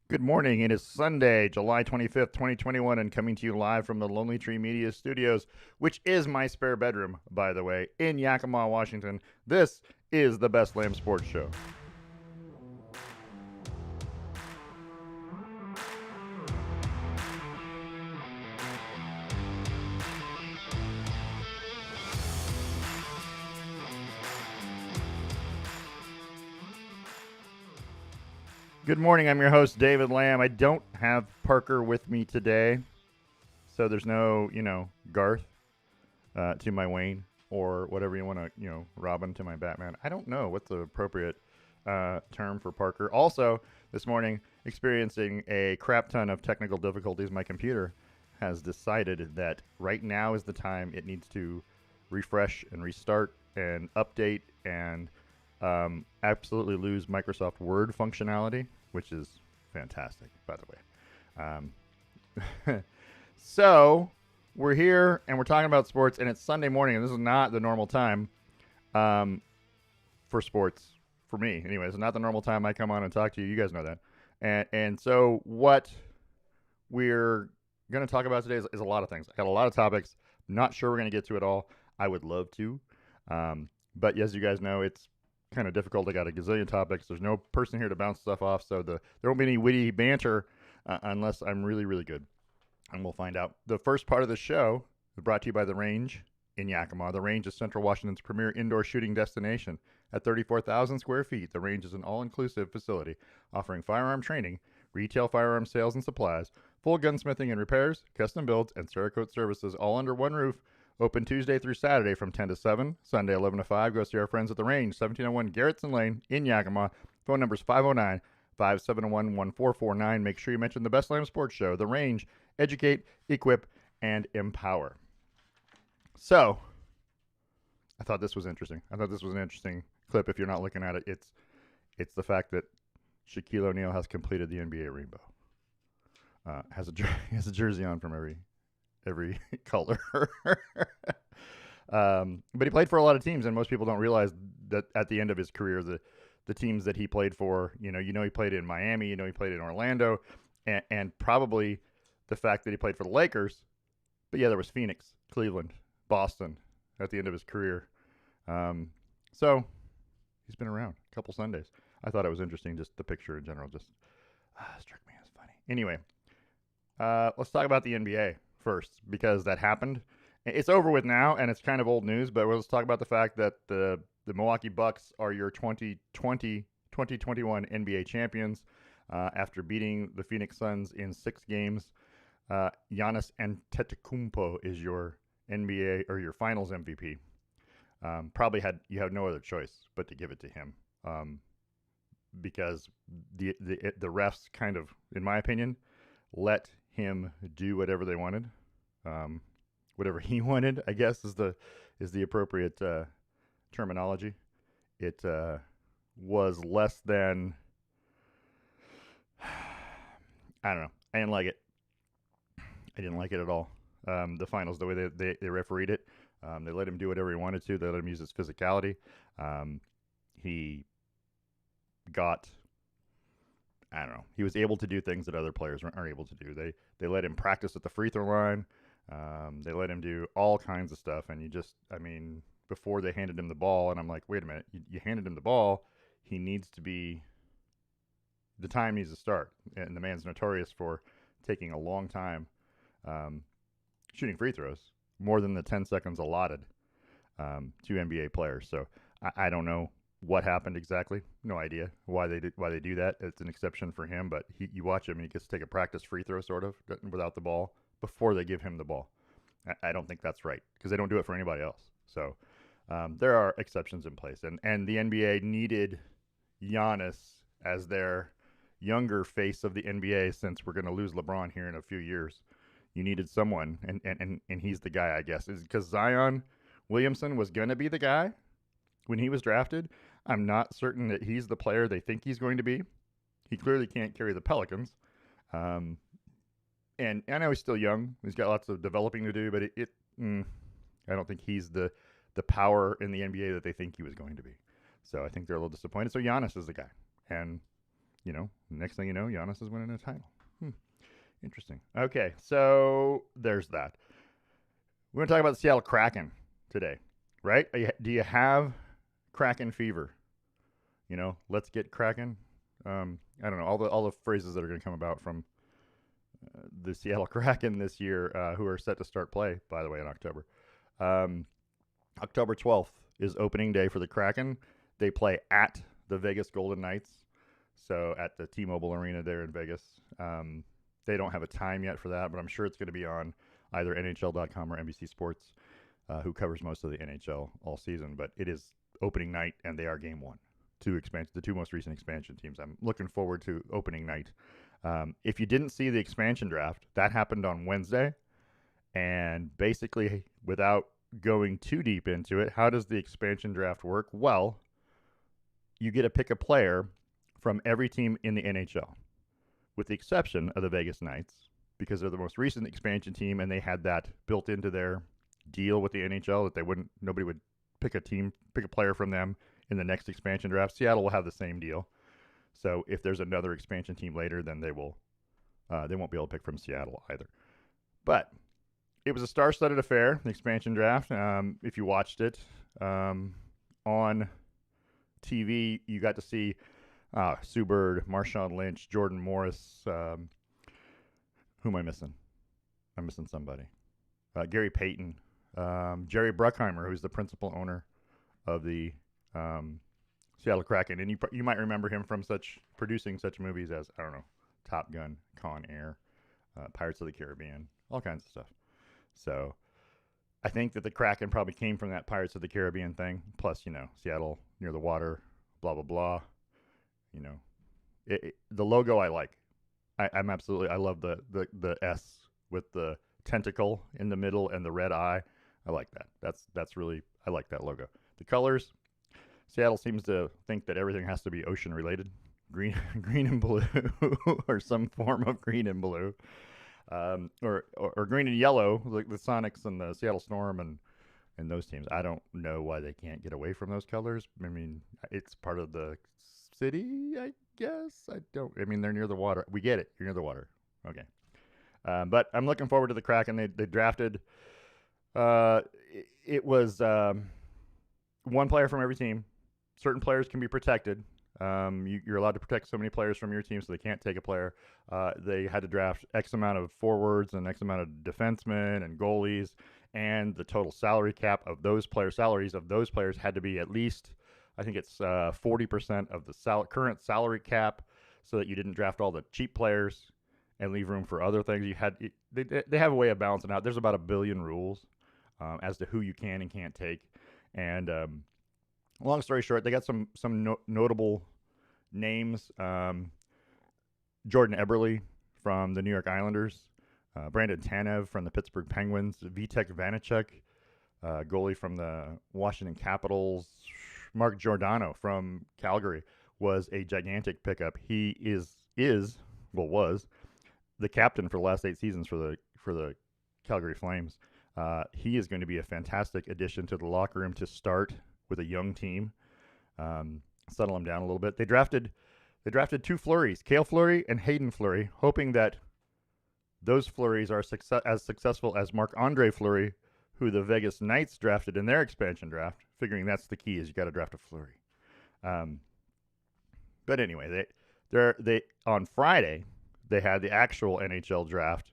Good morning. It is Sunday, July 25th, 2021, and coming to you live from the Lonely Tree Media Studios, which is my spare bedroom, by the way, in Yakima, Washington. This is the Best Lamb Sports Show. Good morning. I'm your host, David Lamb. I don't have Parker with me today, so there's no, Garth to my Wayne or whatever you want to, Robin to my Batman. I don't know what's the appropriate term for Parker. Also, this morning, experiencing a crap ton of technical difficulties. My computer has decided that right now is the time it needs to refresh and restart and update and absolutely lose Microsoft Word functionality, which is fantastic, by the way. So we're here and we're talking about sports, and it's Sunday morning, and this is not the normal time for sports for me. Anyway, it's not the normal time I come on and talk to you. You guys know that. And so what we're going to talk about today is a lot of things. I got a lot of topics. Not sure we're going to get to it all. I would love to. But as you guys know, it's kind of difficult. I got a gazillion topics. There's no person here to bounce stuff off, so there won't be any witty banter unless I'm really, really good. And we'll find out. The first part of the show is brought to you by The Range in Yakima. The Range is Central Washington's premier indoor shooting destination. At 34,000 square feet, The Range is an all-inclusive facility offering firearm training, retail firearm sales and supplies, full gunsmithing and repairs, custom builds, and Cerakote services all under one roof. Open Tuesday through Saturday from 10 to 7, Sunday 11 to 5. Go see our friends at The Range, 1701 Garrettson Lane in Yakima. Phone number is 509 571 1449. Make sure you mention the Best Lamb Sports Show, The Range, educate, equip, and empower. So, I thought this was interesting. I thought this was an interesting clip. If you're not looking at it, it's the fact that Shaquille O'Neal has completed the NBA rainbow. Has a jersey on from every color. But he played for a lot of teams, and most people don't realize that at the end of his career, the teams that he played for, he played in Miami, he played in Orlando, and probably the fact that he played for the Lakers. But yeah, there was Phoenix, Cleveland, Boston at the end of his career. So he's been around a couple Sundays. I thought it was interesting, just the picture in general just struck me as funny. Anyway, let's talk about the NBA first, because that happened. It's over with now, and it's kind of old news, but let's talk about the fact that the Milwaukee Bucks are your 2020-2021 NBA champions after beating the Phoenix Suns in 6 games. Giannis Antetokounmpo is your NBA or your Finals MVP. You had no other choice but to give it to him, because the refs kind of, in my opinion, let him do whatever they wanted. Whatever he wanted, I guess, is the appropriate terminology. It was less than, I don't know. I didn't like it. I didn't like it at all. The finals, the way they refereed it, they let him do whatever he wanted to. They let him use his physicality. He got, I don't know. He was able to do things that other players aren't able to do. They let him practice at the free throw line. They let him do all kinds of stuff, and before they handed him the ball, and I'm like, wait a minute, you handed him the ball. The time needs to start, and the man's notorious for taking a long time shooting free throws, more than the 10 seconds allotted to NBA players. So I don't know what happened exactly. No idea why they do that. It's an exception for him, but you watch him and he gets to take a practice free throw sort of without the ball before they give him the ball. I don't think that's right, because they don't do it for anybody else. So there are exceptions in place, and the NBA needed Giannis as their younger face of the NBA, since we're going to lose LeBron here in a few years. You needed someone, and he's the guy, I guess, is because Zion Williamson was going to be the guy when he was drafted. I'm not certain that he's the player they think he's going to be. He clearly can't carry the Pelicans. And I know he's still young. He's got lots of developing to do, but I don't think he's the power in the NBA that they think he was going to be. So I think they're a little disappointed. So Giannis is the guy. And next thing you know, Giannis is winning a title. Interesting. Okay, so there's that. We're going to talk about the Seattle Kraken today, right? Do you have Kraken fever? Let's get Kraken. I don't know, all the phrases that are going to come about from the Seattle Kraken this year, who are set to start play, by the way, in October. October 12th is opening day for the Kraken. They play at the Vegas Golden Knights, so at the T-Mobile Arena there in Vegas. They don't have a time yet for that, but I'm sure it's going to be on either NHL.com or NBC Sports, who covers most of the NHL all season. But it is opening night, and they are game one. The two most recent expansion teams. I'm looking forward to opening night. If you didn't see the expansion draft, that happened on Wednesday. And basically, without going too deep into it, how does the expansion draft work? Well, you get to pick a player from every team in the NHL, with the exception of the Vegas Knights, because they're the most recent expansion team, and they had that built into their deal with the NHL that nobody would pick a player from them in the next expansion draft. Seattle will have the same deal. So if there's another expansion team later, then they won't be able to pick from Seattle either. But it was a star-studded affair, the expansion draft. If you watched it on TV, you got to see Sue Bird, Marshawn Lynch, Jordan Morris. Who am I missing? I'm missing somebody. Gary Payton, Jerry Bruckheimer, who's the principal owner of the Seattle Kraken, and you might remember him from producing such movies as, I don't know, Top Gun, Con Air, Pirates of the Caribbean, all kinds of stuff. So I think that the Kraken probably came from that Pirates of the Caribbean thing. Plus, Seattle near the water, blah blah blah. The logo I like. I love the S with the tentacle in the middle and the red eye. I like that. I like that logo. The colors. Seattle seems to think that everything has to be ocean related, green and blue, or some form of green and blue, or green and yellow, like the Sonics and the Seattle Storm and those teams. I don't know why they can't get away from those colors. I mean, it's part of the city, I guess. They're near the water. We get it. You're near the water. Okay. But I'm looking forward to the Kraken. They drafted. It was one player from every team. Certain players can be protected. You're allowed to protect so many players from your team, so they can't take a player. They had to draft X amount of forwards and X amount of defensemen and goalies, and the total salary cap of those players' salaries of those players had to be at least, I think it's 40% of the current salary cap, so that you didn't draft all the cheap players and leave room for other things. They have a way of balancing out. There's about 1 billion rules as to who you can and can't take, and long story short, they got some notable names. Jordan Eberle from the New York Islanders, Brandon Tanev from the Pittsburgh Penguins, Vitek Vanacek, goalie from the Washington Capitals, Mark Giordano from Calgary was a gigantic pickup. He was the captain for the last 8 seasons for the Calgary Flames. He is going to be a fantastic addition to the locker room to start with a young team, settle them down a little bit. They drafted 2 Fleuries, Cale Fleury and Hayden Fleury, hoping that those Fleuries are as successful as Marc-Andre Fleury, who the Vegas Knights drafted in their expansion draft, figuring that's the key is you got to draft a Fleury. But anyway, they on Friday they had the actual NHL draft,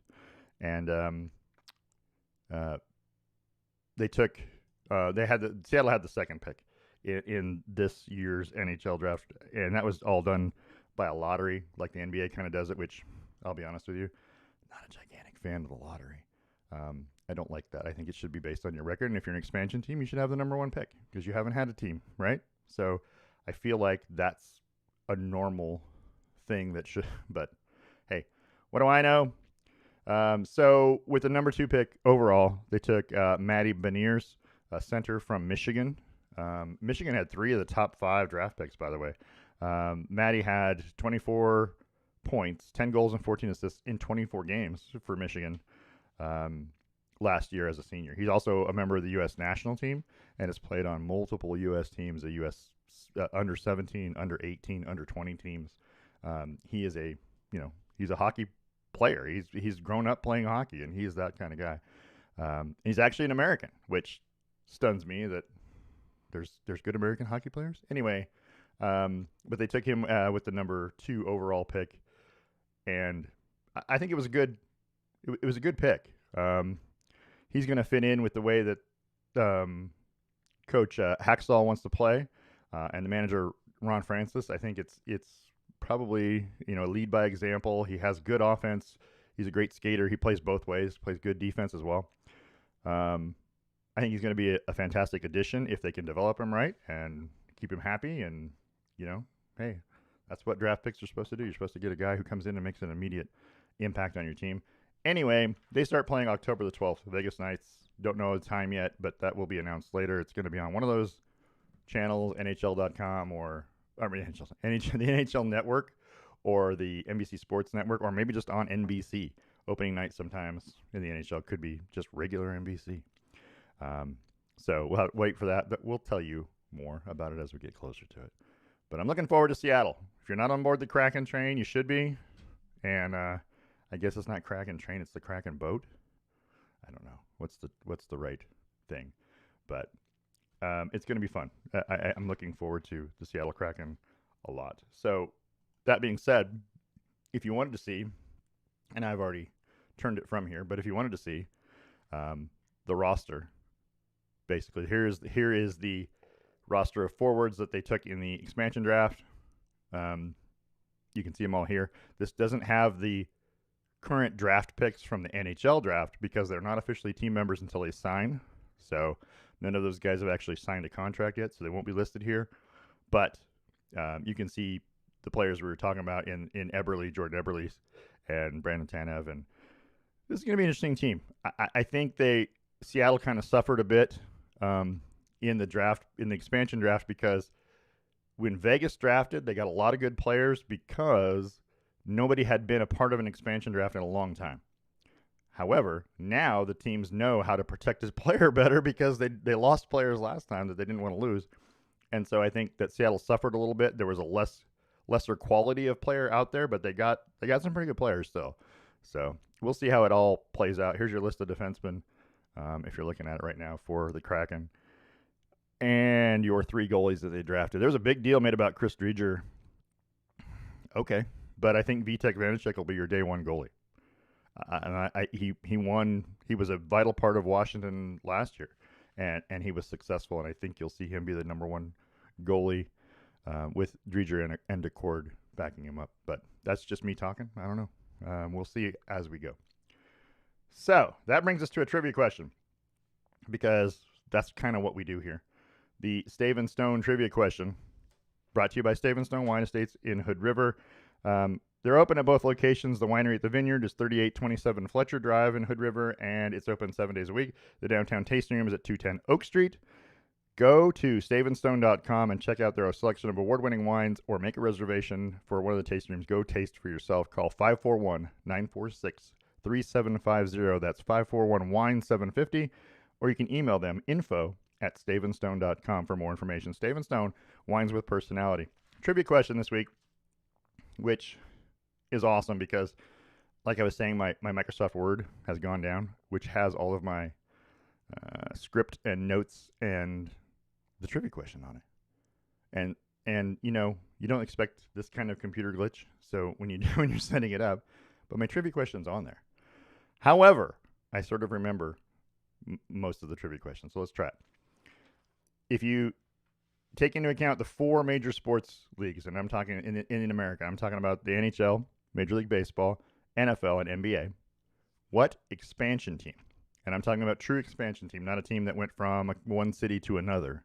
and Seattle had the second pick in this year's NHL draft, and that was all done by a lottery, like the NBA kind of does it, which I'll be honest with you, not a gigantic fan of the lottery. I don't like that. I think it should be based on your record, and if you're an expansion team, you should have the number 1 pick because you haven't had a team, right? So I feel like that's a normal thing that should, but hey, what do I know? So with the number 2 pick overall, they took Matty Beniers, a center from Michigan. Michigan had 3 of the top 5 draft picks, by the way. Matty had 24 points, 10 goals, and 14 assists in 24 games for Michigan last year as a senior. He's also a member of the U.S. national team and has played on multiple U.S. teams, the U.S. under 17, under 18, under 20 teams. He is he's a hockey player. He's grown up playing hockey, and he's that kind of guy. He's actually an American, which stuns me that there's good American hockey players. Anyway, but they took him with the number 2 overall pick, and I think it was a good pick. He's going to fit in with the way that Coach Hacksaw wants to play, and the manager Ron Francis. I think it's probably lead by example. He has good offense. He's a great skater. He plays both ways. Plays good defense as well. I think he's going to be a fantastic addition if they can develop him right and keep him happy. And hey, that's what draft picks are supposed to do. You're supposed to get a guy who comes in and makes an immediate impact on your team. Anyway, they start playing October the 12th. Vegas Knights. Don't know the time yet, but that will be announced later. It's going to be on one of those channels, NHL.com or the NHL Network or the NBC Sports Network, or maybe just on NBC. Opening night sometimes in the NHL could be just regular NBC. So we'll have to wait for that, but we'll tell you more about it as we get closer to it. But I'm looking forward to Seattle. If you're not on board the Kraken train, you should be. And I guess it's not Kraken train, it's the Kraken boat. I don't know what's the right thing, but it's going to be fun. I'm looking forward to the Seattle Kraken a lot. So that being said, if you wanted to see, and I've already turned it from here, but if you wanted to see the roster, basically here is the roster of forwards that they took in the expansion draft. You can see them all here. This doesn't have the current draft picks from the NHL draft because they're not officially team members until they sign. So none of those guys have actually signed a contract yet, so they won't be listed here. But you can see the players we were talking about in Eberle, Jordan Eberle's, and Brandon Tanev, and this is going to be an interesting team. I think Seattle kind of suffered a bit in the expansion draft, because when Vegas drafted, they got a lot of good players because nobody had been a part of an expansion draft in a long time. However, now the teams know how to protect his player better because they lost players last time that they didn't want to lose. And so I think that Seattle suffered a little bit. There was a lesser quality of player out there, but they got some pretty good players still. So we'll see how it all plays out. Here's your list of defensemen, if you're looking at it right now, for the Kraken. And your 3 goalies that they drafted. There's a big deal made about Chris Driedger. Okay, but I think Vitek Vanacek will be your day 1 goalie. He won. He was a vital part of Washington last year, and he was successful. And I think you'll see him be the number 1 goalie with Driedger and Decord backing him up. But that's just me talking. I don't know. We'll see as we go. So that brings us to a trivia question, because that's kind of what we do here. The Stave and Stone trivia question, brought to you by Stave and Stone Wine Estates in Hood River. They're open at both locations. The winery at the Vineyard is 3827 Fletcher Drive in Hood River, and it's open 7 days a week. The downtown tasting room is at 210 Oak Street. Go to staveandstone.com and check out their selection of award-winning wines, or make a reservation for one of the tasting rooms. Go taste for yourself. Call 541-946-3750. That's 541-WINE-750. Or you can email them, info@staveandstone.com, for more information. Stave and Stone, wines with personality. Trivia question this week, which is awesome because, like I was saying, my Microsoft Word has gone down, which has all of my script and notes and the trivia question on it. And you don't expect this kind of computer glitch, so when you're setting it up, but my trivia question's on there. However, I sort of remember most of the trivia questions, so let's try it. If you take into account the 4 major sports leagues, and I'm talking in America, I'm talking about the NHL, Major League Baseball, NFL, and NBA, what expansion team, and I'm talking about true expansion team, not a team that went from one city to another,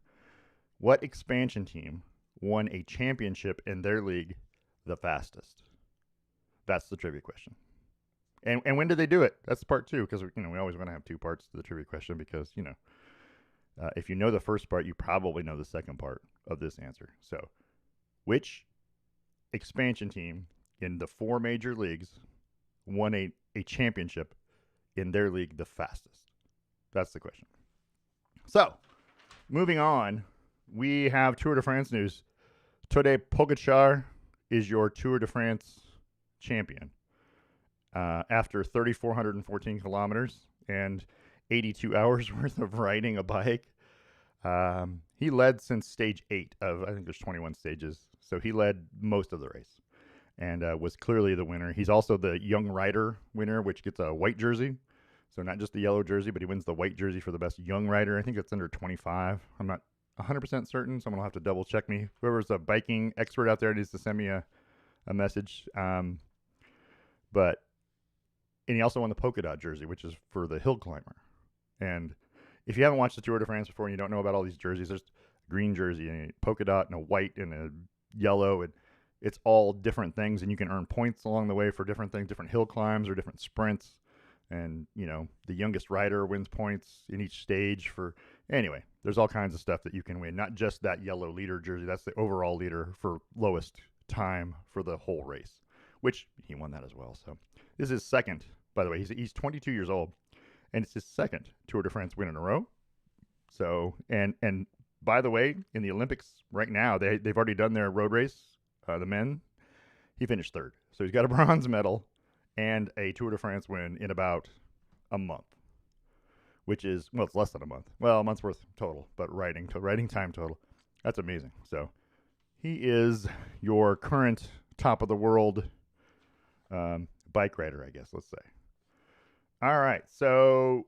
what expansion team won a championship in their league the fastest? That's the trivia question. And when did they do it? That's part 2, because we always want to have 2 parts to the trivia question, because if you know the first part, you probably know the second part of this answer. So, which expansion team in the 4 major leagues won a championship in their league the fastest? That's the question. So, moving on, we have Tour de France news. Tadej Pogacar is your Tour de France champion after 3,414 kilometers and 82 hours worth of riding a bike. He led since stage 8 of, I think there's 21 stages. So he led most of the race and was clearly the winner. He's also the young rider winner, which gets a white jersey. So not just the yellow jersey, but he wins the white jersey for the best young rider. I think it's under 25. I'm not 100% certain. Someone will have to double check me. Whoever's a biking expert out there needs to send me a message. And he also won the polka dot jersey, which is for the hill climber. And if you haven't watched the Tour de France before and you don't know about all these jerseys, there's a green jersey and a polka dot and a white and a yellow, and it's all different things, and you can earn points along the way for different things, different hill climbs or different sprints. And, you know, the youngest rider wins points in each stage for, anyway, there's all kinds of stuff that you can win, not just that yellow leader jersey. That's the overall leader for lowest time for the whole race, which he won that as well. So this is his second, by the way. He's 22 years old, and it's his second Tour de France win in a row. So, and by the way, in the Olympics right now, they've already done their road race, the men. He finished third. So he's got a bronze medal and a Tour de France win in about a month, which is, well, it's less than a month. Well, a month's worth total, but riding time total. That's amazing. So he is your current top of the world bike rider, I guess, let's say. All right, so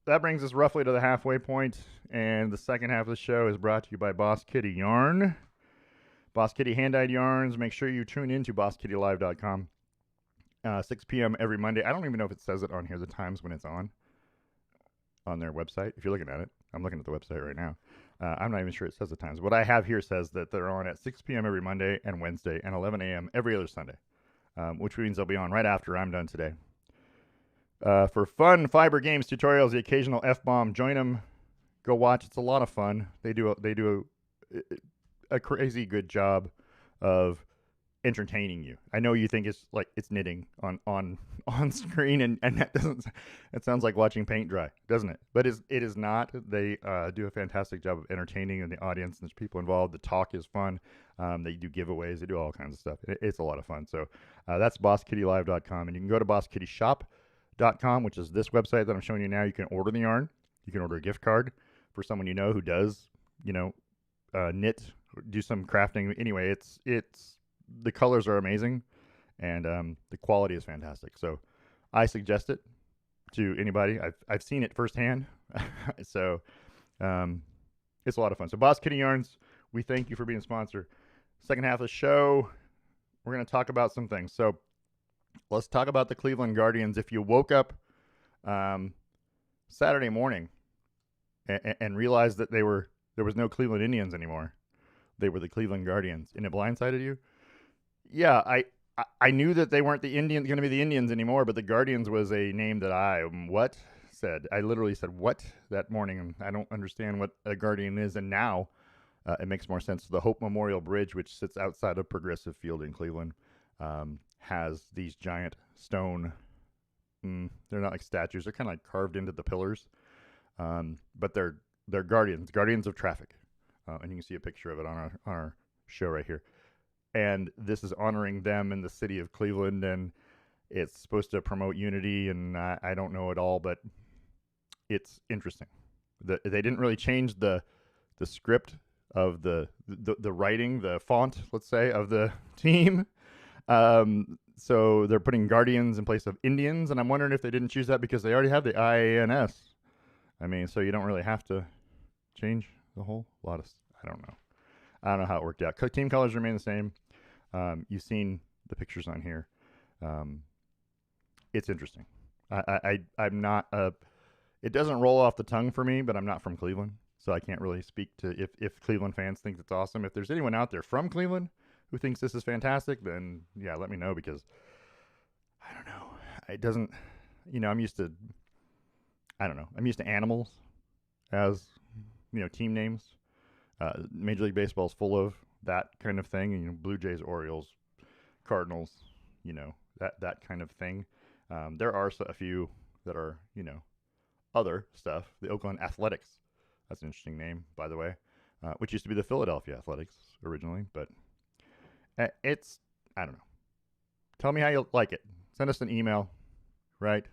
that brings us roughly to the halfway point, and the second half of the show is brought to you by Boss Kitty Yarn. Boss Kitty hand-dyed yarns. Make sure you tune in to BossKittyLive.com. 6 p.m. every Monday. I don't even know if it says it on here, the times when it's on their website. If you're looking at it, I'm looking at the website right now. I'm not even sure it says the times. What I have here says that they're on at 6 p.m. every Monday and Wednesday and 11 a.m. every other Sunday, which means they'll be on right after I'm done today. For fun fiber games, tutorials, the occasional F-bomb, join them. Go watch. It's a lot of fun. They do a crazy good job of entertaining you. I know you think it's like it's knitting on screen, and that doesn't. It sounds like watching paint dry, doesn't it? But it is not. They do a fantastic job of entertaining in the audience, and there's people involved. The talk is fun. They do giveaways. They do all kinds of stuff. It's a lot of fun. So that's BossKittyLive.com, and you can go to BossKittyShop.com, which is this website that I'm showing you now. You can order the yarn. You can order a gift card for someone you know who does, knit, do some crafting. Anyway, it's the colors are amazing, and the quality is fantastic. So I suggest it to anybody. I've seen it firsthand. So it's a lot of fun. So Boss Kitty Yarns, we thank you for being a sponsor. Second half of the show, we're going to talk about some things. So let's talk about the Cleveland Guardians. If you woke up Saturday morning and realized that there was no Cleveland Indians anymore, they were the Cleveland Guardians, and it blindsided you? Yeah, I knew that they weren't going to be the Indians anymore, but the Guardians was a name that I literally said what that morning, and I don't understand what a Guardian is, and now it makes more sense. The Hope Memorial Bridge, which sits outside of Progressive Field in Cleveland, has these giant stone. They're not like statues; they're kind of like carved into the pillars, but they're guardians of traffic, and you can see a picture of it on our show right here. And this is honoring them in the city of Cleveland, and it's supposed to promote unity, and I don't know it all, but it's interesting. They didn't really change the script of the writing, the font, let's say, of the team. So they're putting Guardians in place of Indians, and I'm wondering if they didn't choose that because they already have the IANS. I mean, so you don't really have to change the whole lot of. I don't know how it worked out. Team colors remain the same. You've seen the pictures on here. It's interesting. I'm not it doesn't roll off the tongue for me, but I'm not from Cleveland, so I can't really speak to if Cleveland fans think it's awesome. If there's anyone out there from Cleveland who thinks this is fantastic, then yeah, let me know, because I don't know. It doesn't, I'm used to animals as, team names. Major League Baseball is full of that kind of thing. Blue Jays, Orioles, Cardinals, that kind of thing. There are a few that are, other stuff. The Oakland Athletics. That's an interesting name, by the way, which used to be the Philadelphia Athletics originally. But it's I don't know. Tell me how you like it. Send us an email, right?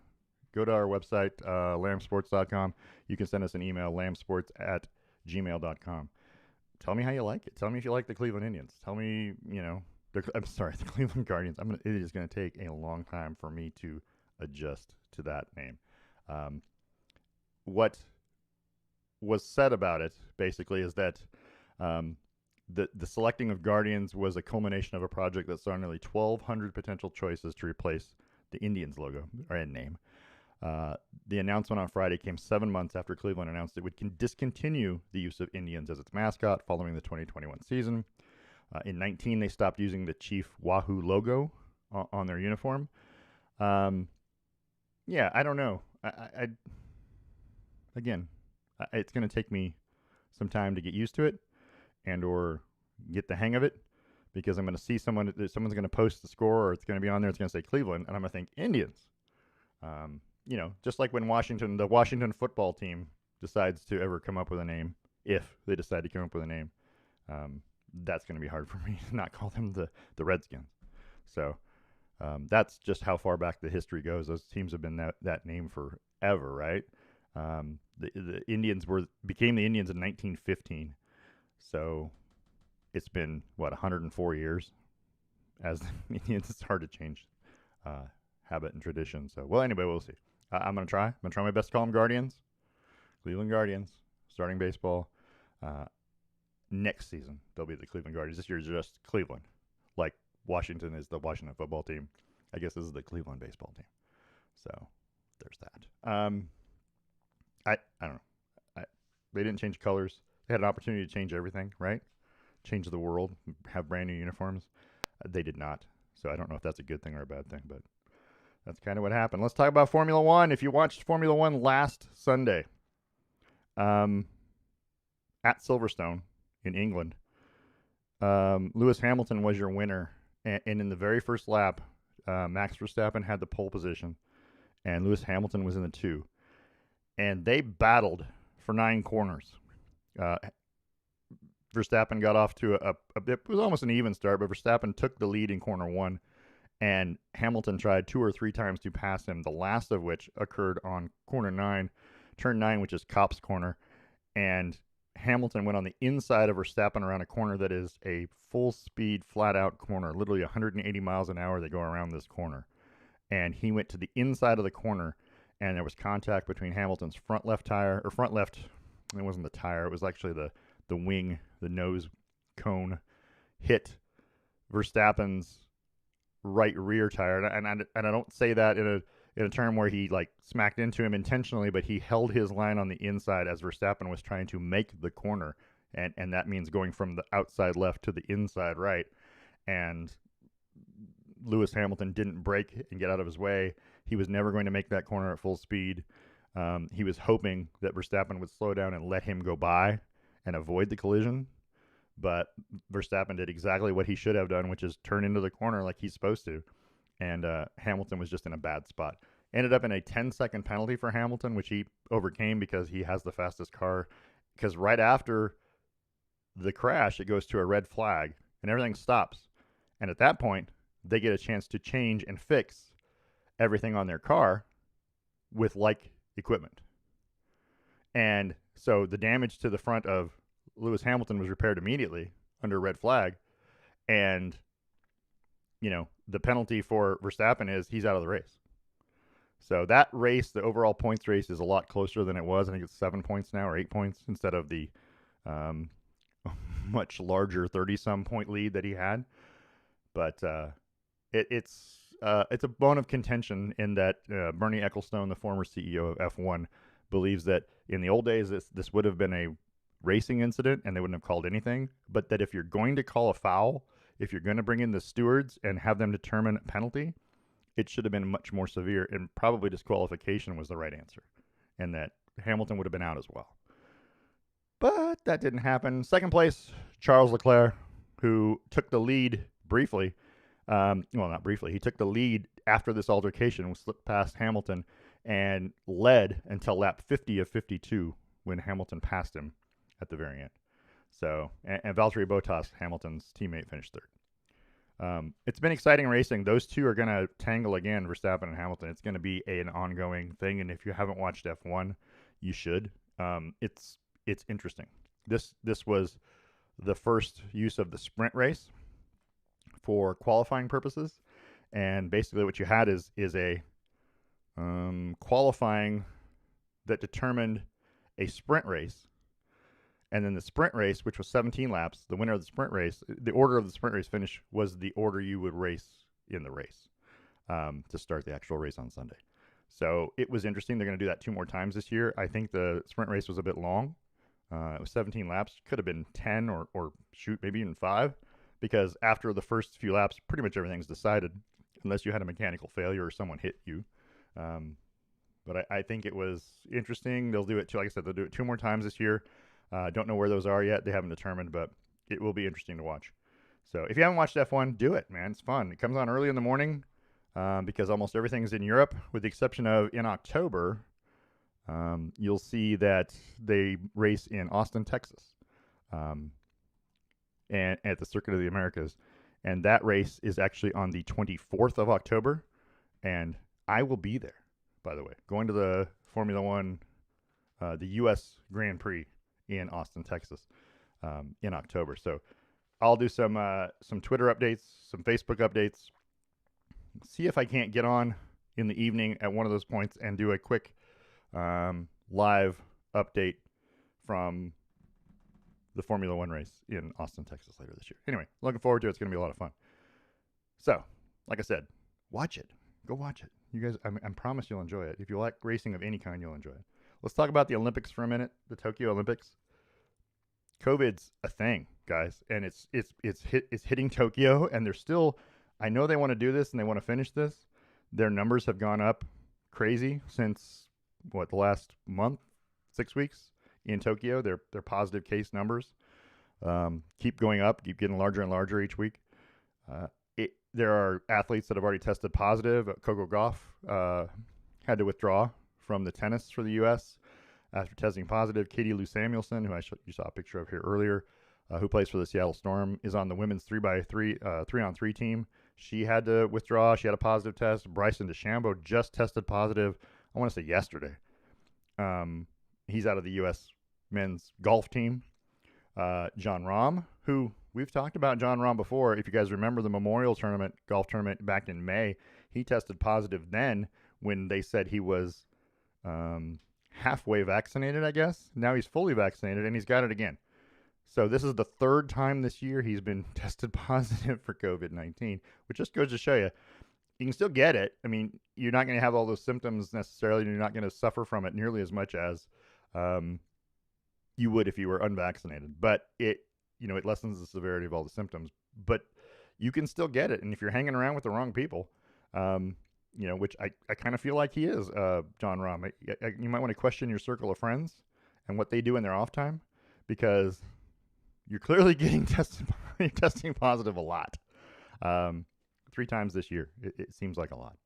Go to our website, lammsports.com. You can send us an email, lammsports@gmail.com. Tell me how you like it. Tell me if you like the Cleveland Indians. Tell me, I'm sorry, the Cleveland Guardians. It is going to take a long time for me to adjust to that name. What was said about it basically is that the selecting of Guardians was a culmination of a project that saw nearly 1,200 potential choices to replace the Indians logo or name. The announcement on Friday came 7 months after Cleveland announced it would discontinue the use of Indians as its mascot following the 2021 season. In 19, they stopped using the Chief Wahoo logo on their uniform. Yeah, I don't know. Again, it's going to take me some time to get used to it and or get the hang of it, because I'm going to see someone's going to post the score, or it's going to be on there. It's going to say Cleveland, and I'm going to think Indians. Just like when the Washington football team decides to ever come up with a name, if they decide to come up with a name, that's going to be hard for me to not call them the Redskins. So that's just how far back the history goes. Those teams have been that name forever, right? The Indians became the Indians in 1915. So it's been, 104 years as the Indians. It's hard to change habit and tradition. So, well, anyway, we'll see. I'm going to try. I'm going to try my best to call them Guardians. Cleveland Guardians, starting baseball. Next season, they'll be the Cleveland Guardians. This year is just Cleveland. Like Washington is the Washington football team. I guess this is the Cleveland baseball team. So there's that. I don't know. They didn't change colors. They had an opportunity to change everything, right? Change the world, have brand new uniforms. They did not. So I don't know if that's a good thing or a bad thing, but that's kind of what happened. Let's talk about Formula One. If you watched Formula One last Sunday at Silverstone in England, Lewis Hamilton was your winner. And in the very first lap, Max Verstappen had the pole position, and Lewis Hamilton was in the 2. And they battled for 9 corners. Verstappen got off to it was almost an even start, but Verstappen took the lead in corner 1, and Hamilton tried 2 or 3 times to pass him, the last of which occurred on turn 9, which is Copse Corner, and Hamilton went on the inside of Verstappen around a corner that is a full-speed, flat-out corner, literally 180 miles an hour they go around this corner, and he went to the inside of the corner, and there was contact between Hamilton's front left, it wasn't the tire, it was actually the wing, the nose cone, hit Verstappen's right rear tire, and I don't say that in a term where he like smacked into him intentionally, but he held his line on the inside as Verstappen was trying to make the corner, and that means going from the outside left to the inside right, and Lewis Hamilton didn't brake and get out of his way. He was never going to make that corner at full speed. He was hoping that Verstappen would slow down and let him go by and avoid the collision, but Verstappen did exactly what he should have done, which is turn into the corner like he's supposed to, and Hamilton was just in a bad spot. Ended up in a 10-second penalty for Hamilton, which he overcame because he has the fastest car, because right after the crash, it goes to a red flag, and everything stops, and at that point, they get a chance to change and fix everything on their car with like equipment. And so the damage to the front of Lewis Hamilton was repaired immediately under red flag. And, the penalty for Verstappen is he's out of the race. So that race, the overall points race, is a lot closer than it was. I think it's 7 points now, or 8 points, instead of the much larger 30-some point lead that he had. But it's a bone of contention in that Bernie Ecclestone, the former CEO of F1, believes that in the old days this would have been a racing incident and they wouldn't have called anything, but that if you're going to call a foul, if you're going to bring in the stewards and have them determine a penalty, it should have been much more severe, and probably disqualification was the right answer, and that Hamilton would have been out as well. But that didn't happen. Second place, Charles Leclerc, who took the lead briefly. Not briefly. He took the lead after this altercation, slipped past Hamilton, and led until lap 50 of 52 when Hamilton passed him at the very end. So, and Valtteri Bottas, Hamilton's teammate, finished third. It's been exciting racing. Those two are going to tangle again, Verstappen and Hamilton. It's going to be an ongoing thing, and if you haven't watched F1, you should. It's interesting. This was the first use of the sprint race for qualifying purposes, and basically what you had is a qualifying that determined a sprint race. And then the sprint race, which was 17 laps, the winner of the sprint race, the order of the sprint race finish was the order you would race in the race to start the actual race on Sunday. So it was interesting. They're going to do that 2 more times this year. I think the sprint race was a bit long. It was 17 laps. Could have been 10 or shoot, maybe even 5, because after the first few laps, pretty much everything's decided, unless you had a mechanical failure or someone hit you. But I think it was interesting. They'll do it, like I said, they'll do it 2 more times this year. Don't know where those are yet. They haven't determined, but it will be interesting to watch. So if you haven't watched F1, do it, man. It's fun. It comes on early in the morning because almost everything's in Europe, with the exception of in October. You'll see that they race in Austin, Texas, and at the Circuit of the Americas. And that race is actually on the 24th of October. And I will be there, by the way, going to the Formula One, the U.S. Grand Prix in Austin, Texas, in October. So I'll do some Twitter updates, some Facebook updates. See if I can't get on in the evening at one of those points and do a quick live update from the Formula One race in Austin, Texas later this year. Anyway, looking forward to it. It's going to be a lot of fun. So, like I said, watch it. Go watch it. You guys, I promise you'll enjoy it. If you like racing of any kind, you'll enjoy it. Let's talk about the Olympics for a minute, the Tokyo Olympics. COVID's a thing, guys, and it's hitting Tokyo, and they're still, I know they want to do this and they want to finish this. Their numbers have gone up crazy since, the last month, 6 weeks in Tokyo. Their positive case numbers keep going up, keep getting larger and larger each week. There are athletes that have already tested positive. Coco Gauff had to withdraw from the tennis for the U.S. after testing positive. Katie Lou Samuelson, who you saw a picture of here earlier, who plays for the Seattle Storm, is on the women's 3x3 team. She had to withdraw. She had a positive test. Bryson DeChambeau just tested positive, I want to say yesterday. He's out of the U.S. men's golf team. John Rahm, who we've talked about John Rahm before. If you guys remember the Memorial Tournament, golf tournament back in May, he tested positive then when they said he was halfway vaccinated, I guess. Now he's fully vaccinated, and he's got it again. So this is the 3rd time this year he's been tested positive for COVID-19, which just goes to show you can still get it. I mean, you're not going to have all those symptoms necessarily, and you're not going to suffer from it nearly as much as you would if you were unvaccinated. But it lessens the severity of all the symptoms. But you can still get it, and if you're hanging around with the wrong people, which I kind of feel like he is, John Rahm. You might want to question your circle of friends and what they do in their off time, because you're clearly getting testing positive a lot. 3 times this year. It seems like a lot.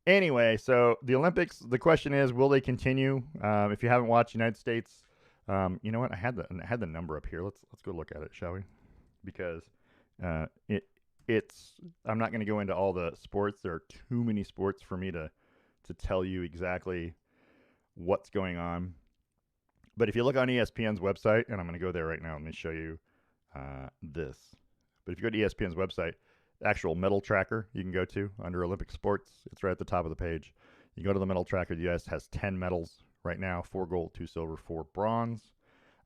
Anyway, so the Olympics, the question is, will they continue? If you haven't watched United States, you know what? I had the number up here. Let's go look at it, shall we? Because it's I'm not going to go into all the sports. There are too many sports for me to tell you exactly what's going on. But if you look on ESPN's website, and I'm going to go there right now, let me show you this. But if you go to ESPN's website, actual medal tracker you can go to under Olympic sports, it's right at the top of the page. You go to the medal tracker. The U.S. has 10 medals right now: 4 gold, 2 silver, 4 bronze.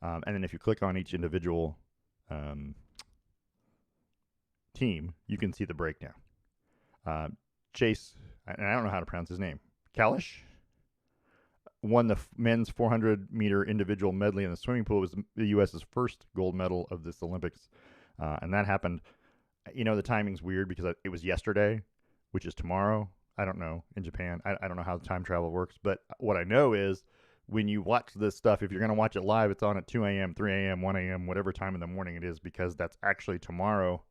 And then if you click on each individual team, you can see the breakdown. Chase, and I don't know how to pronounce his name, Kalish, won the men's 400-meter individual medley in the swimming pool. It was the U.S.'s first gold medal of this Olympics, and that happened. The timing's weird because it was yesterday, which is tomorrow. I don't know in Japan. I don't know how the time travel works, but what I know is when you watch this stuff, if you're going to watch it live, it's on at 2 a.m., 3 a.m., 1 a.m., whatever time in the morning it is, because that's actually tomorrow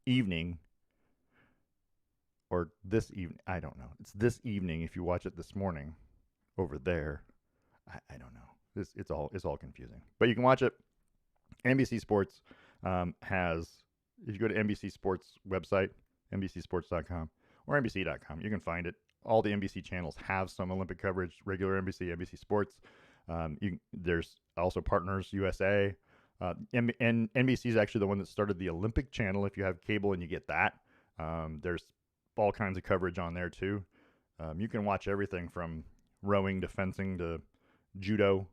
evening or this evening. I don't know. It's this evening if you watch it this morning over there. I don't know. It's all confusing. But you can watch it. NBC Sports has if you go to NBC Sports website, NBCSports.com or NBC.com, you can find it. All the NBC channels have some Olympic coverage, regular NBC, NBC Sports. There's also Partners USA. And NBC is actually the one that started the Olympic channel. If you have cable and you get that, there's all kinds of coverage on there too. You can watch everything from rowing to fencing to judo,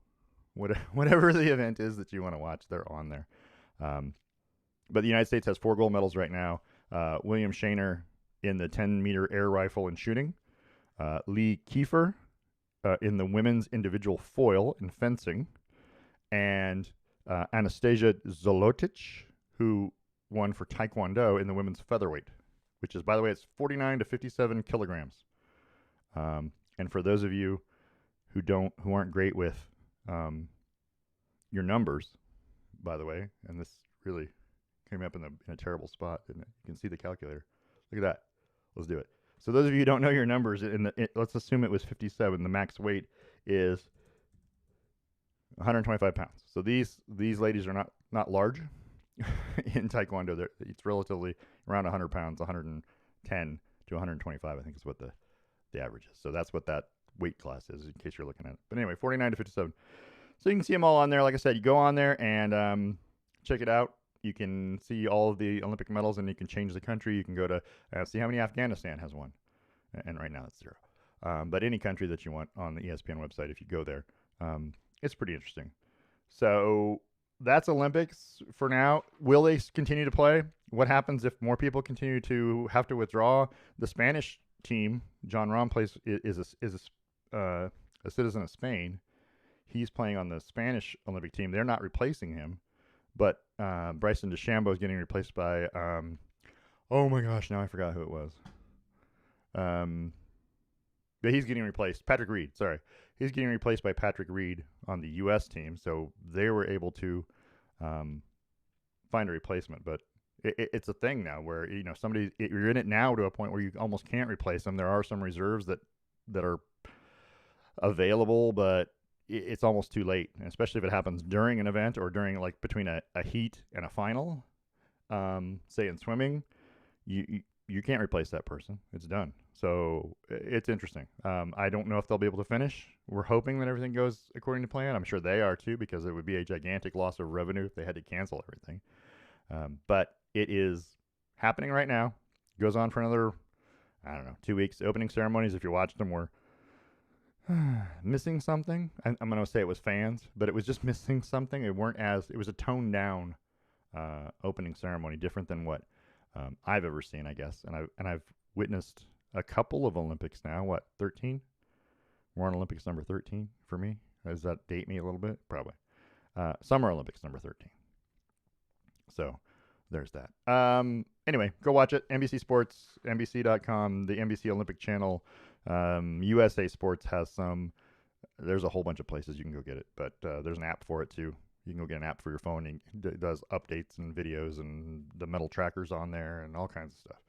whatever the event is that you want to watch, they're on there. But the United States has 4 gold medals right now. William Shaner in the 10-meter air rifle and shooting. Lee Kiefer in the women's individual foil and fencing. And Anastasia Zolotic, who won for Taekwondo in the women's featherweight, which is, by the way, it's 49 to 57 kilograms. And for those of you who aren't great with your numbers, by the way, and this really came up in a terrible spot, didn't it? You can see the calculator. Look at that. Let's do it. So those of you who don't know your numbers, let's assume it was 57. The max weight is 125 pounds. So these ladies are not large in Taekwondo. It's relatively around 100 pounds, 110 to 125, I think is what the average is. So that's what that weight class is, in case you're looking at it. But anyway, 49 to 57. So you can see them all on there. Like I said, you go on there and check it out. You can see all of the Olympic medals, and you can change the country. You can go to see how many Afghanistan has won. And right now it's 0. But any country that you want on the ESPN website, if you go there, it's pretty interesting. So that's Olympics for now. Will they continue to play? What happens if more people continue to have to withdraw? The Spanish team, John Rahm is a citizen of Spain. He's playing on the Spanish Olympic team. They're not replacing him, but Bryson DeChambeau is getting replaced by oh my gosh, now I forgot who it was. But he's getting replaced. Patrick Reed, sorry. He's getting replaced by Patrick Reed on the U.S. team, so they were able to find a replacement. But it's a thing now where, you know, you're in it now to a point where you almost can't replace them. There are some reserves that are available, but it's almost too late, especially if it happens during an event or during, like, between a heat and a final. Say in swimming, you can't replace that person. It's done. So it's interesting. I don't know if they'll be able to finish. We're hoping that everything goes according to plan. I'm sure they are too, because it would be a gigantic loss of revenue if they had to cancel everything. But it is happening right now. Goes on for another, 2 weeks. The opening ceremonies, if you watched them, were missing something. I'm going to say it was fans, but it was just missing something. It was a toned down opening ceremony, different than what I've ever seen, I guess. And I've witnessed a couple of Olympics now. What, 13? We're on Olympics number 13 for me. Does that date me a little bit? Probably. Summer Olympics number 13. So there's that. Anyway, go watch it. NBC Sports, NBC.com, the NBC Olympic Channel. USA Sports has some. There's a whole bunch of places you can go get it, but there's an app for it too. You can go get an app for your phone, and it does updates and videos and the medal trackers on there and all kinds of stuff.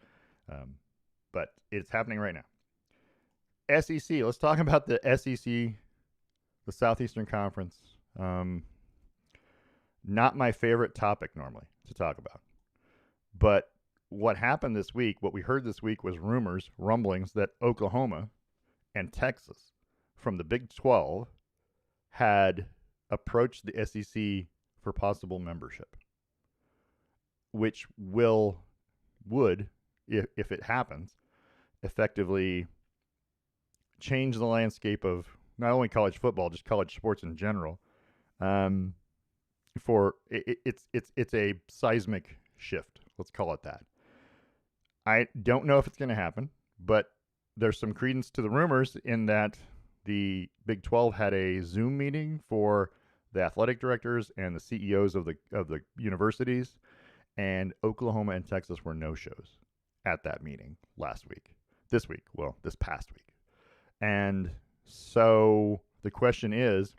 But it's happening right now. SEC. Let's talk about the SEC, the Southeastern Conference. Not my favorite topic normally to talk about. But what happened this week, what we heard this week was rumblings that Oklahoma and Texas from the Big 12 had approached the SEC for possible membership, which would, if it happens, effectively change the landscape of not only college football, just college sports in general. It's a seismic shift. Let's call it that. I don't know if it's going to happen, but there's some credence to the rumors in that the Big 12 had a Zoom meeting for the athletic directors and the CEOs of the universities, and Oklahoma and Texas were no-shows at that meeting this past week. And so the question is,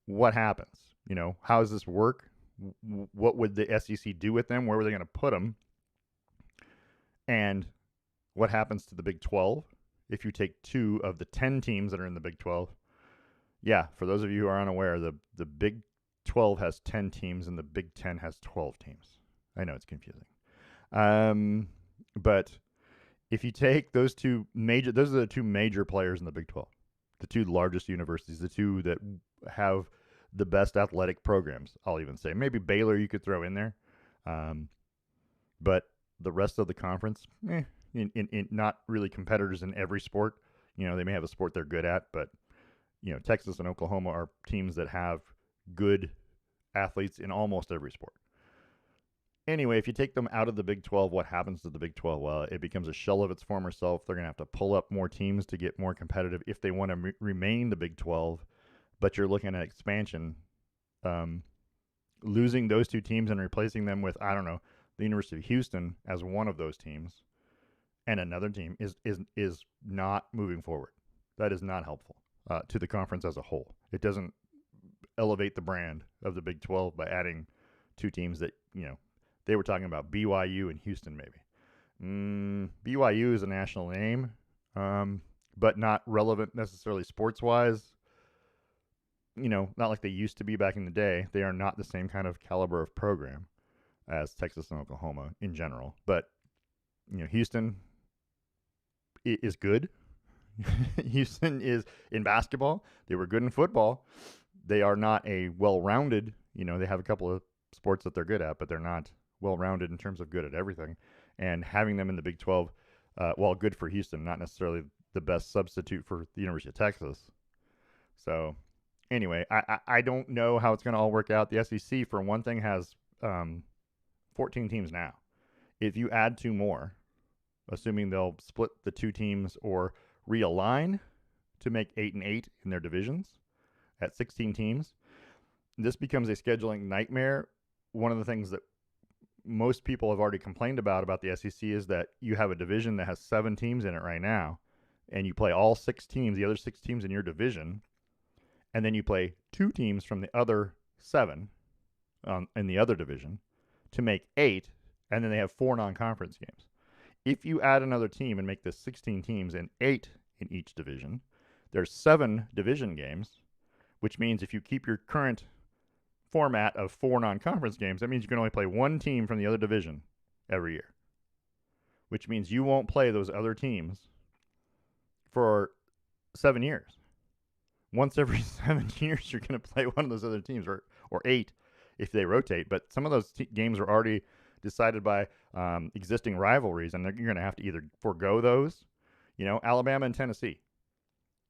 what happens? You know, how does this work? What would the SEC do with them? Where were they going to put them? And what happens to the Big 12 if you take 2 of the 10 teams that are in the Big 12? Yeah, for those of you who are unaware, the Big 12 has 10 teams and the Big 10 has 12 teams. I know it's confusing. But if you take those those are the two major players in the Big 12, the two largest universities, the two that have the best athletic programs. I'll even say maybe Baylor you could throw in there, but the rest of the conference, in not really competitors in every sport. They may have a sport they're good at, but Texas and Oklahoma are teams that have good athletes in almost every sport. Anyway, if you take them out of the Big 12, what happens to the Big 12? Well, it becomes a shell of its former self. They're going to have to pull up more teams to get more competitive if they want to remain the Big 12. But you're looking at expansion. Losing those two teams and replacing them with, I don't know, the University of Houston as one of those teams and another team is not moving forward. That is not helpful to the conference as a whole. It doesn't elevate the brand of the Big 12 by adding two teams that, they were talking about BYU and Houston maybe. BYU is a national name, but not relevant necessarily sports-wise. Not like they used to be back in the day. They are not the same kind of caliber of program as Texas and Oklahoma in general. But, Houston is good. Houston is in basketball. They were good in football. They are not a well-rounded, they have a couple of sports that they're good at, but they're not well-rounded in terms of good at everything. And having them in the Big 12, while good for Houston, not necessarily the best substitute for the University of Texas. So anyway, I don't know how it's going to all work out. The SEC, for one thing, has 14 teams now. If you add two more, assuming they'll split the two teams or realign to make 8 and 8 in their divisions at 16 teams, this becomes a scheduling nightmare. One of the things that most people have already complained about the SEC is that you have a division that has 7 teams in it right now, and you play all 6 teams, the other 6 teams in your division, and then you play 2 teams from the other 7 in the other division to make 8, and then they have 4 non-conference games. If you add another team and make this 16 teams and 8 in each division, there's 7 division games, which means if you keep your current format of 4 non-conference games, that means you can only play 1 team from the other division every year, which means you won't play those other teams for 7 years. Once every 7 years, you're going to play one of those other teams, or 8 if they rotate. But some of those games are already decided by existing rivalries, and you're going to have to either forego those. Alabama and Tennessee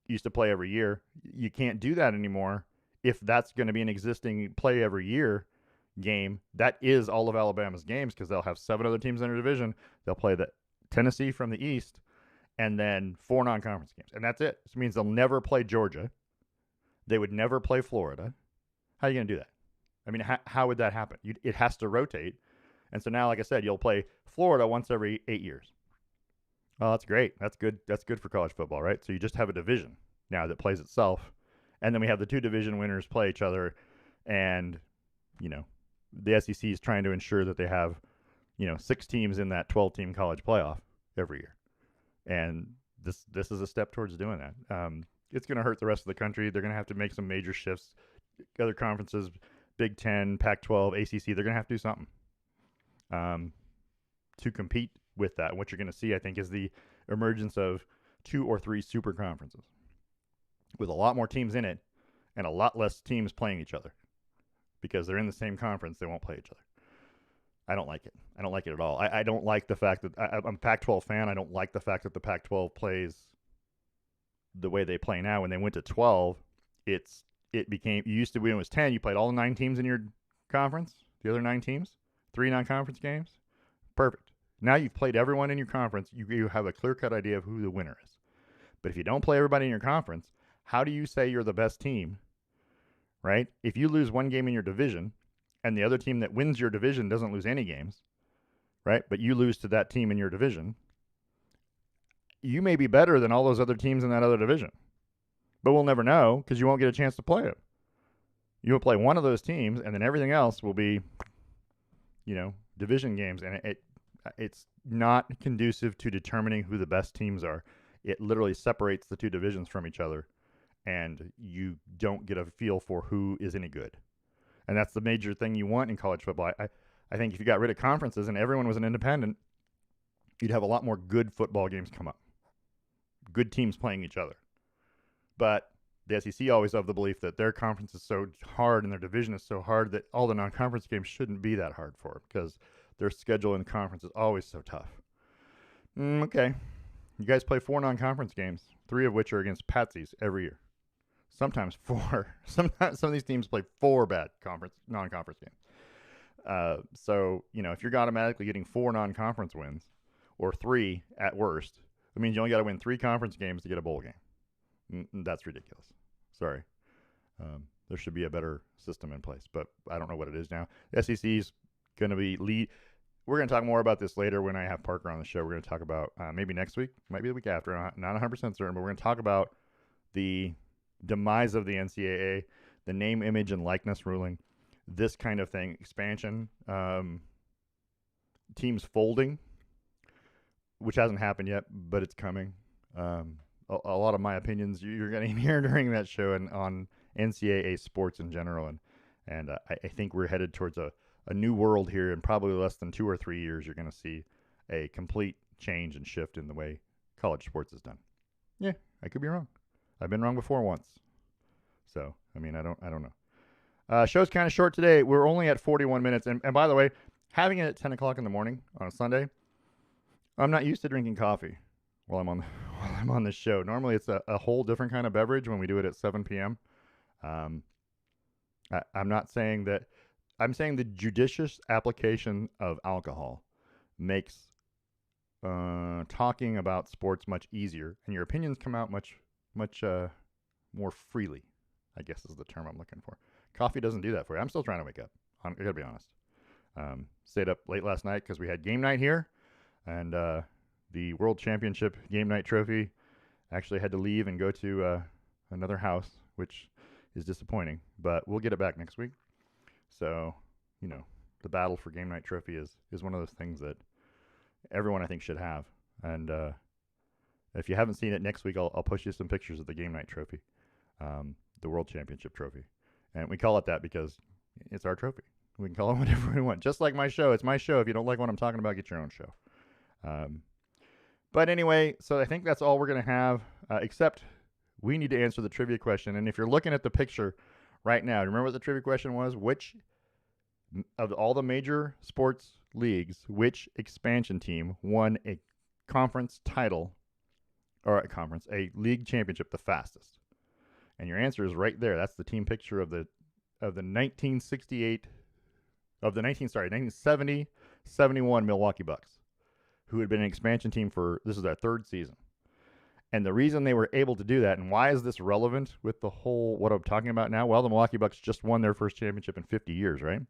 used to play every year. You can't do that anymore. If that's going to be an existing play every year game, that is all of Alabama's games because they'll have 7 other teams in their division. They'll play the Tennessee from the East and then 4 non-conference games. And that's it. This means they'll never play Georgia. They would never play Florida. How are you going to do that? I mean, how would that happen? It has to rotate. And so now, like I said, you'll play Florida once every 8 years. Oh, that's great. That's good. That's good for college football, right? So you just have a division now that plays itself. And then we have the 2 division winners play each other. And, the SEC is trying to ensure that they have, 6 teams in that 12-team college playoff every year. And this is a step towards doing that. It's going to hurt the rest of the country. They're going to have to make some major shifts. Other conferences, Big 10, Pac-12, ACC, they're going to have to do something to compete with that. And what you're going to see, I think, is the emergence of 2 or 3 super conferences with a lot more teams in it and a lot less teams playing each other because they're in the same conference. They won't play each other. I don't like it. I don't like it at all. I don't like the fact that I'm a Pac-12 fan. I don't like the fact that the Pac-12 plays the way they play now. When they went to 12, it became, you used to, when it was 10, you played all the 9 teams in your conference, the other 9 teams, 3 non-conference games. Perfect. Now you've played everyone in your conference. You have a clear-cut idea of who the winner is. But if you don't play everybody in your conference, how do you say you're the best team, right? If you lose 1 game in your division and the other team that wins your division doesn't lose any games, right? But you lose to that team in your division, you may be better than all those other teams in that other division. But we'll never know because you won't get a chance to play it. You will play one of those teams, and then everything else will be, division games. And it's not conducive to determining who the best teams are. It literally separates the 2 divisions from each other, and you don't get a feel for who is any good. And that's the major thing you want in college football. I think if you got rid of conferences and everyone was an independent, you'd have a lot more good football games come up. Good teams playing each other. But the SEC always have the belief that their conference is so hard and their division is so hard that all the non-conference games shouldn't be that hard for them because their schedule in the conference is always so tough. Okay. You guys play 4 non-conference games, 3 of which are against patsies every year. Sometimes 4. Sometimes some of these teams play 4 bad non-conference games. So, if you're automatically getting 4 non-conference wins, or 3 at worst, it means you only got to win 3 conference games to get a bowl game. That's ridiculous. Sorry. There should be a better system in place, but I don't know what it is now. The SEC's going to be lead. We're going to talk more about this later when I have Parker on the show. We're going to talk about maybe next week, might be the week after. I'm not 100% certain, but we're going to talk about the demise of the NCAA, the name, image, and likeness ruling, this kind of thing, expansion, teams folding, which hasn't happened yet, but it's coming. A lot of my opinions you're going to hear during that show and on NCAA sports in general, and I think we're headed towards a new world here. In probably less than 2 or 3 years, you're going to see a complete change and shift in the way college sports is done. Yeah, I could be wrong. I've been wrong before once. So, I don't know. Show's kind of short today. We're only at 41 minutes. And by the way, having it at 10 o'clock in the morning on a Sunday, I'm not used to drinking coffee while I'm on this show. Normally, it's a whole different kind of beverage when we do it at 7 p.m. I'm not saying that. I'm saying the judicious application of alcohol makes talking about sports much easier, and your opinions come out much more freely, I guess is the term I'm looking for. Coffee doesn't do that for you. I'm still trying to wake up. I got to be honest. Stayed up late last night because we had game night here, and the World Championship game night trophy actually had to leave and go to another house, which is disappointing, but we'll get it back next week. So, the battle for game night trophy is one of those things that everyone I think should have. And if you haven't seen it, next week I'll push you some pictures of the game night trophy, the World Championship trophy. And we call it that because it's our trophy. We can call it whatever we want. Just like my show. It's my show. If you don't like what I'm talking about, get your own show. But anyway, so I think that's all we're going to have, except we need to answer the trivia question. And if you're looking at the picture right now, remember what the trivia question was? Which of all the major sports leagues, which expansion team won a conference title or a league championship the fastest? And your answer is right there. That's the team picture of the 1970-71 Milwaukee Bucks, who had been an expansion team this is their 3rd season. And the reason they were able to do that, and why is this relevant with the whole what I'm talking about now? Well, the Milwaukee Bucks just won their first championship in 50 years, right?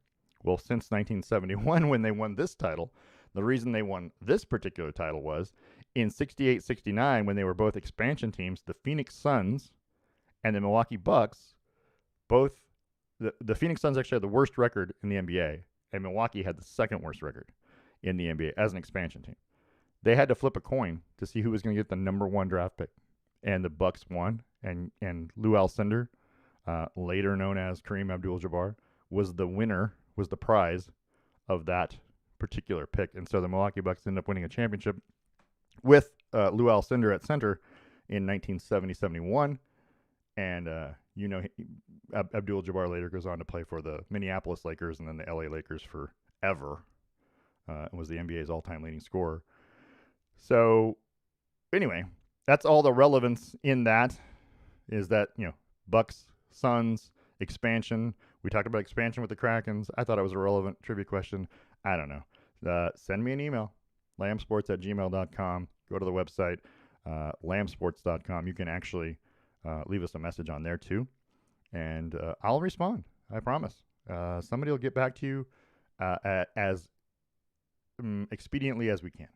Well, since 1971, when they won this title, the reason they won this particular title was in 68-69, when they were both expansion teams, the Phoenix Suns and the Milwaukee Bucks, both the Phoenix Suns actually had the worst record in the NBA, and Milwaukee had the 2nd worst record in the NBA as an expansion team. They had to flip a coin to see who was going to get the number 1 draft pick, and the Bucks won. And Lou Alcindor, later known as Kareem Abdul-Jabbar, was the winner, was the prize of that particular pick. And so the Milwaukee Bucks ended up winning a championship with Lou Alcindor at center in 1970-71. And Abdul-Jabbar later goes on to play for the Minneapolis Lakers and then the LA Lakers forever. And was the NBA's all-time leading scorer. So, anyway, that's all the relevance in that is that, Bucks, Suns, expansion. We talked about expansion with the Krakens. I thought it was a relevant trivia question. I don't know. Send me an email, lammsports@gmail.com. Go to the website, lammsports.com. You can actually leave us a message on there, too. And I'll respond. I promise. Somebody will get back to you as expediently as we can.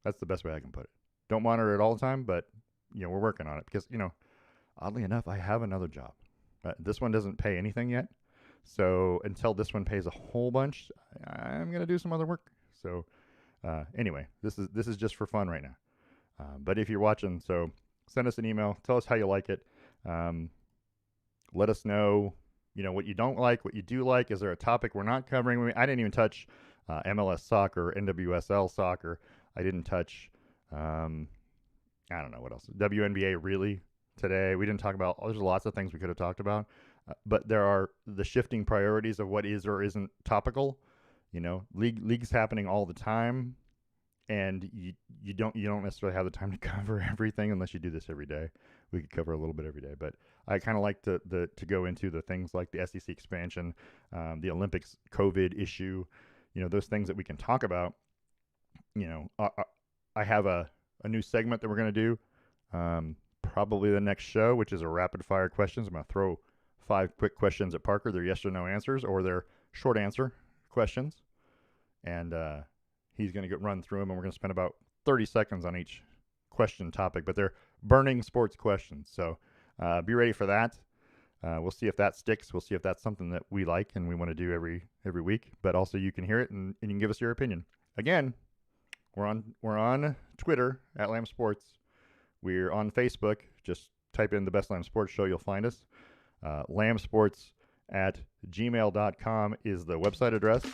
That's the best way I can put it. Don't monitor it all the time, but we're working on it because oddly enough, I have another job. This one doesn't pay anything yet, so until this one pays a whole bunch, I'm gonna do some other work. So anyway, this is just for fun right now. But if you're watching, so send us an email. Tell us how you like it. Let us know what you don't like, what you do like. Is there a topic we're not covering? I didn't even touch MLS soccer, NWSL soccer. I didn't touch, I don't know what else. WNBA really today. We didn't talk about, there's lots of things we could have talked about. But there are the shifting priorities of what is or isn't topical. Leagues happening all the time, and you don't necessarily have the time to cover everything unless you do this every day. We could cover a little bit every day, but I kind of like to go into the things like the SEC expansion, the Olympics COVID issue, those things that we can talk about. I have a new segment that we're going to do probably the next show, which is a rapid fire questions. I'm going to throw 5 quick questions at Parker. They're yes or no answers, or they're short answer questions, and he's going to run through them, and we're going to spend about 30 seconds on each question topic, but they're burning sports questions, so be ready for that. We'll see if that sticks. We'll see if that's something that we like and we want to do every week, but also you can hear it and you can give us your opinion. Again, we're on Twitter at Lamm Sports. We're on Facebook. Just type in the Best Lamm Sports Show. You'll find us. lammsports@gmail.com is the website address,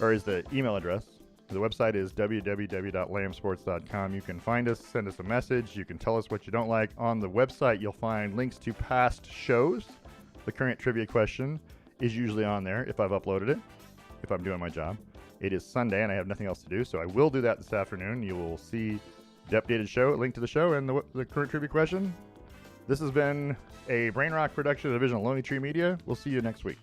or is the email address. The website is www.lammsports.com. You can find us, send us a message. You can tell us what you don't like. On the website, you'll find links to past shows. The current trivia question is usually on there if I've uploaded it, if I'm doing my job. It is Sunday and I have nothing else to do, so I will do that this afternoon. You will see the updated show, a link to the show, and the current trivia question. This has been a Brain Rock production of Division of Lonely Tree Media. We'll see you next week.